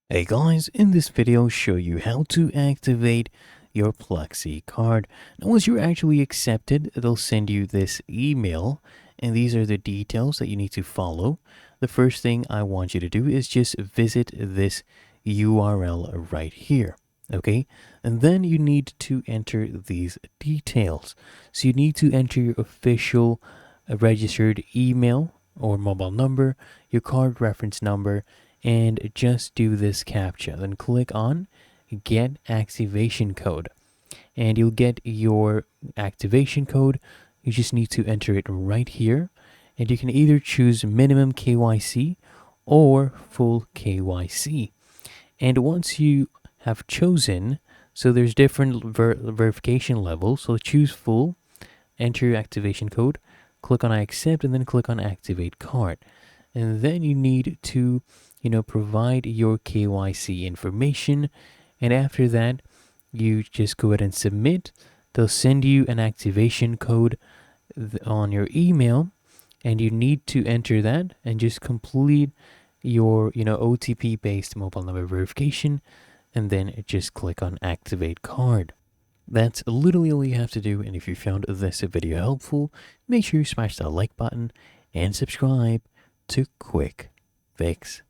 Hey guys, in this video I'll show you how to activate your Pluxee card. Now once you're actually accepted, they'll send you this email and these are the details that you need to follow. The first thing I want you to do is just visit this URL right here. Okay, and then you need to enter these details. So you need to enter your official registered email or mobile number, your card reference number, and just do this CAPTCHA. Then click on Get Activation Code, and you'll get your activation code. You just need to enter it right here, and you can either choose minimum KYC or full KYC. And once you have chosen, so there's different verification levels, so choose full, enter your activation code, click on I accept, and then click on activate card. And then you need to provide your KYC information, and after that you just go ahead and submit. They'll send you an activation code on your email, and you need to enter that and just complete your OTP based mobile number verification, and then just click on activate card. That's literally all you have to do. And if you found this video helpful, make sure you smash that like button and subscribe to Quick Fix.